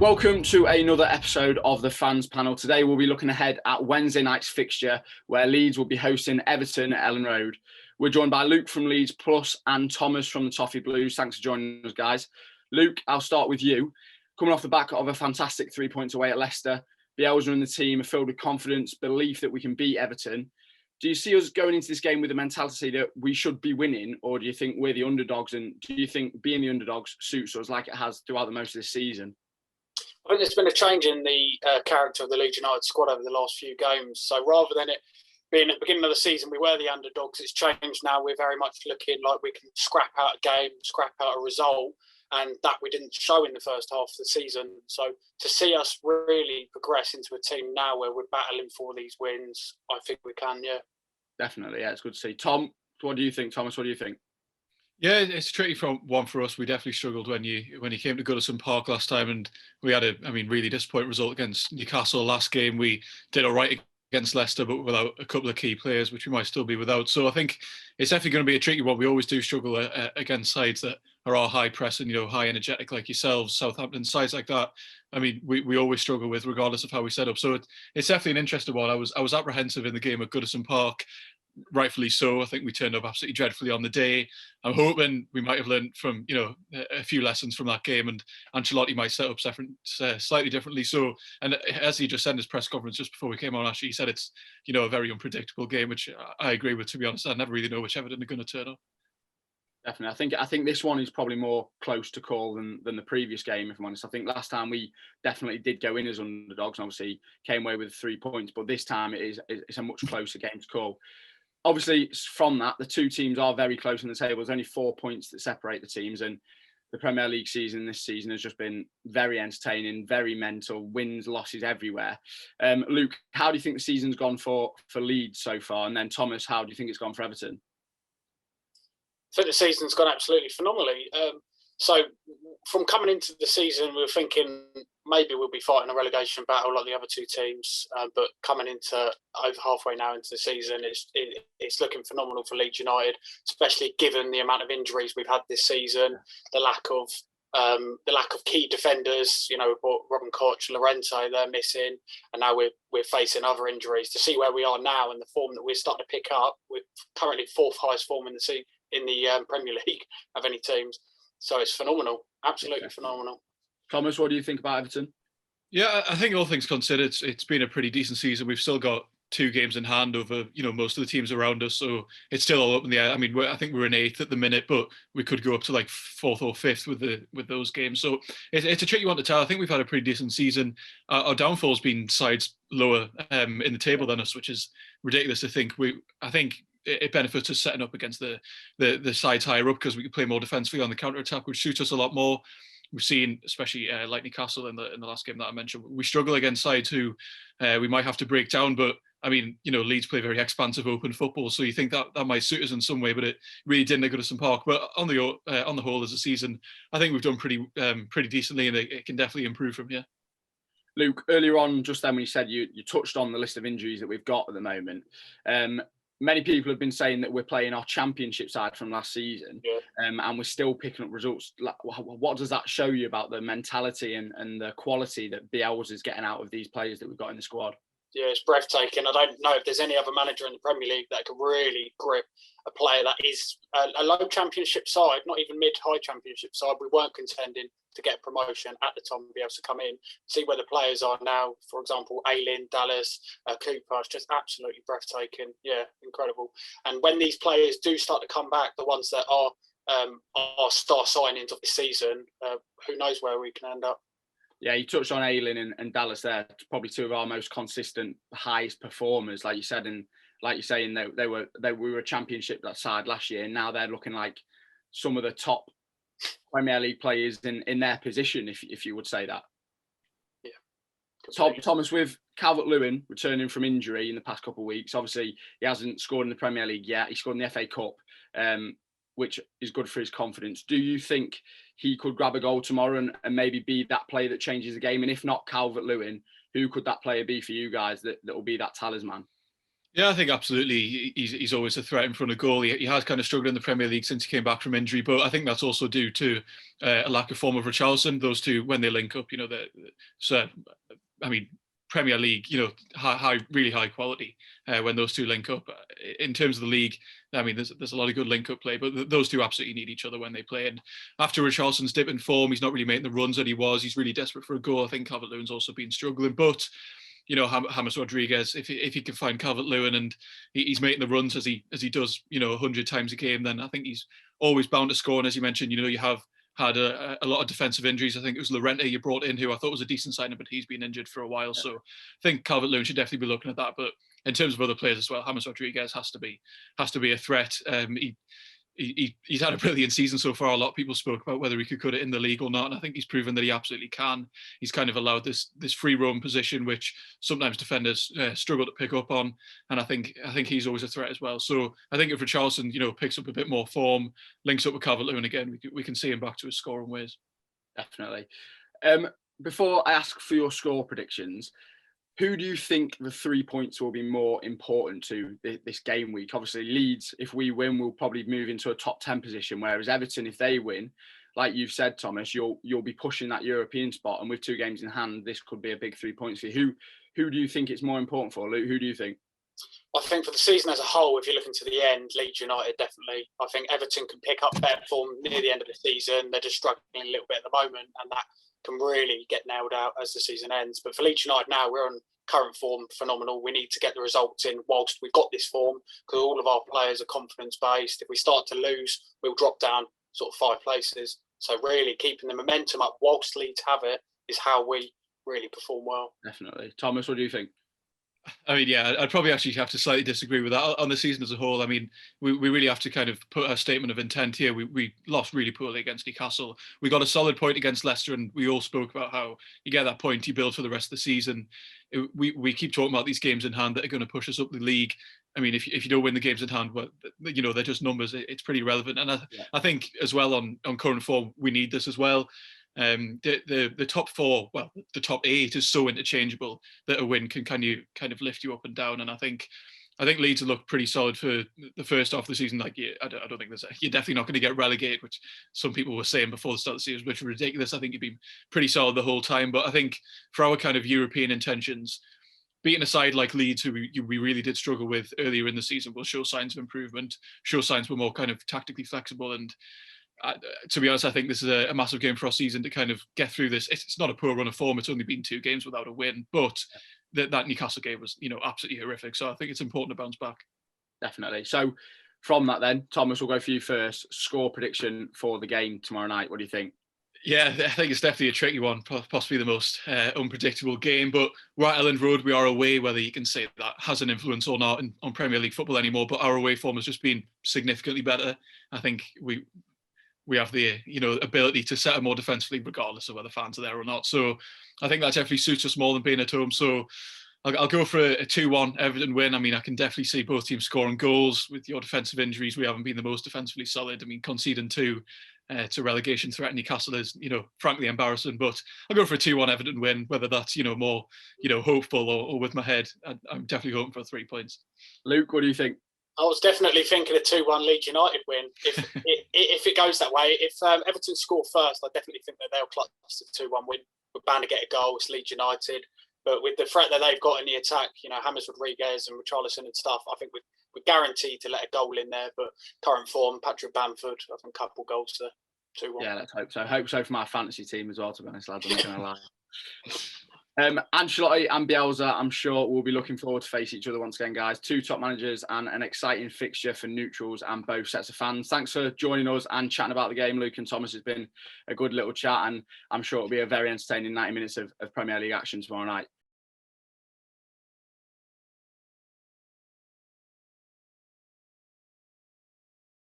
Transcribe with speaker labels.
Speaker 1: Welcome to another episode of the Fans Panel. Today we'll be looking ahead at Wednesday night's fixture where Leeds will be hosting Everton at Ellen Road. We're joined by Luke from Leeds Plus and Thomas from the Toffee Blues. Thanks for joining us, guys. Luke, I'll start with you. Coming off the back of a fantastic 3 points away at Leicester, Bielsa and the team are filled with confidence, belief that we can beat Everton. Do you see us going into this game with the mentality that we should be winning, or do you think we're the underdogs? And do you think being the underdogs suits us like it has throughout the most of this season?
Speaker 2: I think there's been a change in the character of the Leeds United squad over the last few games. So rather than it being at the beginning of the season, we were the underdogs, it's changed now. We're very much looking like we can scrap out a game, scrap out a result, and that we didn't show in the first half of the season. So to see us really progress into a team now where we're battling for these wins, I think we can, yeah.
Speaker 1: Definitely, yeah, it's good to see. Tom, what do you think? Thomas, what do you think?
Speaker 3: Yeah, it's a tricky one for us. We definitely struggled when you came to Goodison Park last time, and we had a really disappointing result against Newcastle last game. We did all right against Leicester, but without a couple of key players, which we might still be without. So I think it's definitely going to be a tricky one. We always do struggle against sides that are all high pressing, high energetic like yourselves, Southampton, sides like that. I mean, we always struggle with, regardless of how we set up. So it's definitely an interesting one. I was apprehensive in the game at Goodison Park. Rightfully so. I think we turned up absolutely dreadfully on the day. I'm hoping we might have learned from a few lessons from that game, and Ancelotti might set up slightly differently. So, and as he just said in his press conference just before we came on, actually, he said it's a very unpredictable game, which I agree with. To be honest, I never really know which Everton are going to turn up.
Speaker 1: Definitely, I think this one is probably more close to call than the previous game. If I'm honest, I think last time we definitely did go in as underdogs, and obviously came away with 3 points. But this time it's a much closer game to call. Obviously, from that, the two teams are very close on the table. There's only 4 points that separate the teams, and the Premier League season this season has just been very entertaining, very mental, wins, losses everywhere. Luke, how do you think the season's gone for Leeds so far? And then Thomas, how do you think it's gone for Everton?
Speaker 2: I think the season's gone absolutely phenomenally. So from coming into the season, we were thinking maybe we'll be fighting a relegation battle like the other two teams. But coming into over halfway now into the season, it's looking phenomenal for Leeds United, especially given the amount of injuries we've had this season, the lack of key defenders. We bought Robin Koch, Llorente, they're missing, and now we're facing other injuries. To see where we are now and the form that we're starting to pick up, we're currently fourth highest form in the Premier League of any teams. So it's phenomenal, absolutely phenomenal.
Speaker 1: Thomas, what do you think about Everton?
Speaker 3: Yeah, I think all things considered, it's been a pretty decent season. We've still got 2 games in hand over most of the teams around us, so it's still all up in the air. I mean, I think we're in 8th at the minute, but we could go up to like 4th or 5th with those games. So it's a tricky one to tell. I think we've had a pretty decent season. Our downfall's been sides lower in the table than us, which is ridiculous to think. I think it benefits us setting up against the sides higher up because we can play more defensively on the counter attack, which suits us a lot more. We've seen, especially like Newcastle in the last game that I mentioned, we struggle against sides who we might have to break down. But I mean, Leeds play very expansive, open football, so you think that might suit us in some way, but it really didn't at Goodison Park. But on the whole, as a season, I think we've done pretty decently, and it can definitely improve from here.
Speaker 1: Luke, earlier on, just then when you said you touched on the list of injuries that we've got at the moment. Many people have been saying that we're playing our championship side from last season, and we're still picking up results. What does that show you about the mentality and the quality that Bielsa is getting out of these players that we've got in the squad?
Speaker 2: Yeah, it's breathtaking. I don't know if there's any other manager in the Premier League that can really grip a player that is a low championship side, not even mid-high championship side. We weren't contending to get promotion at the time to be able to come in, see where the players are now. For example, Aylin, Dallas, Cooper, it's just absolutely breathtaking. Yeah, incredible. And when these players do start to come back, the ones that are star signings of the season, who knows where we can end up.
Speaker 1: Yeah, you touched on Aylin and Dallas there. Probably 2 of our most consistent, highest performers, like you said, and like you're saying, we were a championship that side last year, and now they're looking like some of the top Premier League players in their position, if you would say that. Yeah. Thomas, with Calvert-Lewin returning from injury in the past couple of weeks, obviously he hasn't scored in the Premier League yet. He scored in the FA Cup, which is good for his confidence. Do you think he could grab a goal tomorrow and maybe be that player that changes the game? And if not Calvert-Lewin, who could that player be for you guys that will be that talisman?
Speaker 3: Yeah, I think absolutely. He's always a threat in front of goal. He has kind of struggled in the Premier League since he came back from injury, but I think that's also due to a lack of form of Richarlison. Those two, when they link up, so I mean, Premier League, really high quality when those two link up. In terms of the league, I mean, there's a lot of good link up play, but those two absolutely need each other when they play. And after Richarlison's dip in form, he's not really making the runs that he was. He's really desperate for a goal. I think Calvert-Lewin's also been struggling, but James Rodriguez, if he can find Calvert-Lewin and he's making the runs as he does, 100 times a game, then I think he's always bound to score. And as you mentioned, you have had a lot of defensive injuries. I think it was Llorente you brought in, who I thought was a decent signing, but he's been injured for a while. Yeah. So I think Calvert-Lewin should definitely be looking at that. But in terms of other players as well, James Rodriguez has to be a threat. He's had a brilliant season so far. A lot of people spoke about whether he could cut it in the league or not, and I think he's proven that he absolutely can. He's kind of allowed this free roam position, which sometimes defenders struggle to pick up on, and I think he's always a threat as well. So I think if Richarlison, picks up a bit more form, links up with Calvert-Lewin again, we can see him back to his scoring ways.
Speaker 1: Definitely. Before I ask for your score predictions, who do you think the 3 points will be more important to this game week? Obviously, Leeds, if we win, we'll probably move into a top 10 position, whereas Everton, if they win, like you've said, Thomas, you'll be pushing that European spot, and with 2 games in hand, this could be a big 3 points for you. Who do you think it's more important for, Luke? Who do you think?
Speaker 2: I think for the season as a whole, if you're looking to the end, Leeds United definitely. I think Everton can pick up better form near the end of the season. They're just struggling a little bit at the moment, and that can really get nailed out as the season ends. But for Leeds United now, we're on current form, phenomenal. We need to get the results in whilst we've got this form, because all of our players are confidence-based. If we start to lose, we'll drop down sort of 5 places. So really keeping the momentum up whilst Leeds have it is how we really perform well.
Speaker 1: Definitely. Thomas, what do you think?
Speaker 3: I mean, yeah, I'd probably actually have to slightly disagree with that. On the season as a whole, I mean, we really have to kind of put a statement of intent here. We lost really poorly against Newcastle. We got a solid point against Leicester, and we all spoke about how you get that point, you build for the rest of the season. We keep talking about these games in hand that are going to push us up the league. I mean, if you don't win the games in hand, well, they're just numbers. It's pretty relevant. And I think as well on current form, we need this as well. The top 4, well, the top 8 is so interchangeable that a win can kind of lift you up and down. And I think Leeds have looked pretty solid for the first half of the season. Like, I don't think you're definitely not going to get relegated, which some people were saying before the start of the season, which was ridiculous. I think you've been pretty solid the whole time. But I think for our kind of European intentions, beating a side like Leeds, who we really did struggle with earlier in the season, will show signs of improvement, show signs we're more kind of tactically flexible. And to be honest, I think this is a massive game for our season to kind of get through this. It's not a poor run of form. It's only been 2 games without a win, but that Newcastle game was, absolutely horrific. So I think it's important to bounce back.
Speaker 1: Definitely. So from that then, Thomas, we'll go for you first. Score prediction for the game tomorrow night. What do you think?
Speaker 3: Yeah, I think it's definitely a tricky one, possibly the most unpredictable game. But we're at Elland Road, we are away, whether you can say that has an influence or not on Premier League football anymore. But our away form has just been significantly better. I think we have the ability to set up more defensively regardless of whether fans are there or not. So I think that definitely suits us more than being at home. So I'll go for a 2-1 Everton win. I mean, I can definitely see both teams scoring goals. With your defensive injuries, we haven't been the most defensively solid. I mean, conceding 2 to relegation threat Newcastle is, frankly embarrassing. But I'll go for a 2-1 Everton win, whether that's, more, hopeful or with my head. I'm definitely hoping for 3 points.
Speaker 1: Luke, what do you think?
Speaker 2: I was definitely thinking a 2-1 Leeds United win. If it goes that way, if Everton score first, I definitely think that they'll clutch the 2-1 win. We're bound to get a goal. It's Leeds United. But with the threat that they've got in the attack, James Rodriguez and Richarlison and stuff, I think we're guaranteed to let a goal in there. But current form, Patrick Bamford, I think a couple goals to 2-1.
Speaker 1: Yeah, let's hope so. Hope so for my fantasy team as well, to be honest, lads. I'm not going to lie. Ancelotti and Bielsa, I'm sure we'll be looking forward to face each other once again, guys. 2 top managers and an exciting fixture for neutrals and both sets of fans. Thanks for joining us and chatting about the game, Luke and Thomas. It's been a good little chat, and I'm sure it'll be a very entertaining 90 minutes of Premier League action tomorrow night.